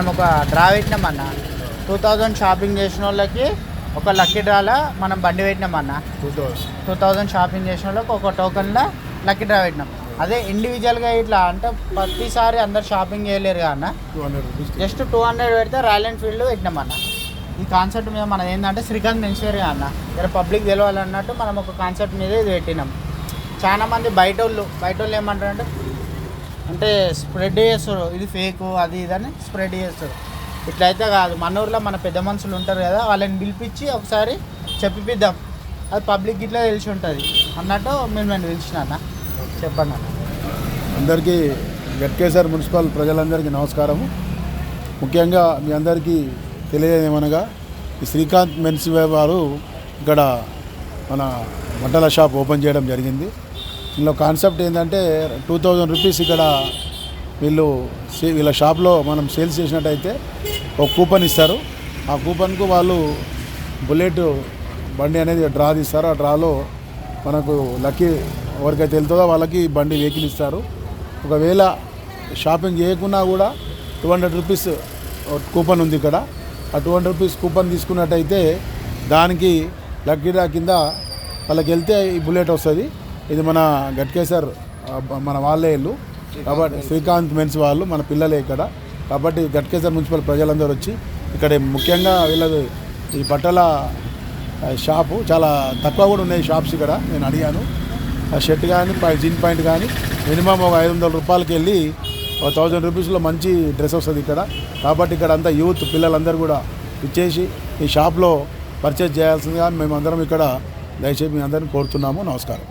మనం ఒక draw పెట్టినామన్న 2000 shopping చేసిన వాళ్ళకి ఒక లక్కీ డ్రాలో మనం బండి పెట్టినామన్న 2000 షాపింగ్ చేసిన వాళ్ళకి ఒక టోకన్లో లక్కీ డ్రా పెట్టినాం. అదే ఇండివిజువల్గా ఇట్లా అంటే ప్రతిసారి అందరు షాపింగ్ చేయలేరు అన్న, జస్ట్ 200 పెడితే రాయల్ ఎన్ఫీల్డ్ పెట్టినామన్న. ఈ కాన్సెప్ట్ మీద మనది ఏంటంటే శ్రీకాంత్ మెన్స్వేర్ అన్న, ఇక్కడ పబ్లిక్ తెలవాలన్నట్టు మనం ఒక కాన్సెప్ట్ మీద ఇది పెట్టినాం. చాలా మంది బయట వాళ్ళు ఏమంటారంటే అంటే స్ప్రెడ్ చేస్తారు, ఇది ఫేకు అది ఇదని స్ప్రెడ్ చేస్తారు. ఇట్లయితే కాదు, మన ఊర్లో మన పెద్ద మనుషులు ఉంటారు కదా, వాళ్ళని పిలిపించి ఒకసారి చెప్పిద్దాం, అది పబ్లిక్ ఇట్లా తెలిసి ఉంటుంది అన్నట్టు నేను పిలిచిన అన్న. చెప్పండి అన్న. అందరికీ గట్కేసర్ మున్సిపల్ ప్రజలందరికీ నమస్కారము. ముఖ్యంగా మీ అందరికీ తెలియజేయమనగా ఈ శ్రీకాంత్ మెన్స్ వారు ఇక్కడ మన బట్టల షాప్ ఓపెన్ చేయడం జరిగింది. ఇందులో కాన్సెప్ట్ ఏంటంటే 2000 రూపీస్ ఇక్కడ వీళ్ళ షాప్లో మనం సేల్స్ చేసినట్టయితే ఒక కూపన్ ఇస్తారు. ఆ కూపన్కు వాళ్ళు బుల్లెట్ బండి అనేది డ్రా తీస్తారు. ఆ డ్రాలో మనకు లక్కీ ఎవరికైతే వెళ్తుందో వాళ్ళకి బండి వెహికల్ ఇస్తారు. ఒకవేళ షాపింగ్ చేయకున్నా కూడా 200 రూపీస్ కూపన్ ఉంది ఇక్కడ. ఆ 200 రూపీస్ కూపన్ తీసుకున్నట్టయితే దానికి లక్కీ డ్రా కింద వాళ్ళకి వెళ్తే ఈ బుల్లెట్ వస్తుంది. ఇది మన గట్కేసర్ మన వాళ్ళే ఇల్లు కాబట్టి శ్రీకాంత్ మెన్స్ వాళ్ళు మన పిల్లలే ఇక్కడ. కాబట్టి గట్కేసర్ మున్సిపల్ ప్రజలందరూ వచ్చి ఇక్కడ ముఖ్యంగా వీళ్ళది ఈ బట్టల షాపు చాలా తక్కువ కూడా ఉన్నాయి షాప్స్ ఇక్కడ. నేను అడిగాను, ఆ షర్ట్ కానీ జీన్ ప్యాంట్ కానీ మినిమం ఒక 500 రూపాయలకి వెళ్ళి 1000 రూపీస్లో మంచి డ్రెస్ వస్తుంది ఇక్కడ. కాబట్టి ఇక్కడ అంతా యూత్ పిల్లలందరూ కూడా ఇచ్చేసి ఈ షాప్లో పర్చేజ్ చేయాల్సిందిగా మేమందరం ఇక్కడ దయచేసి మీ అందరిని కోరుతున్నాము. నమస్కారం.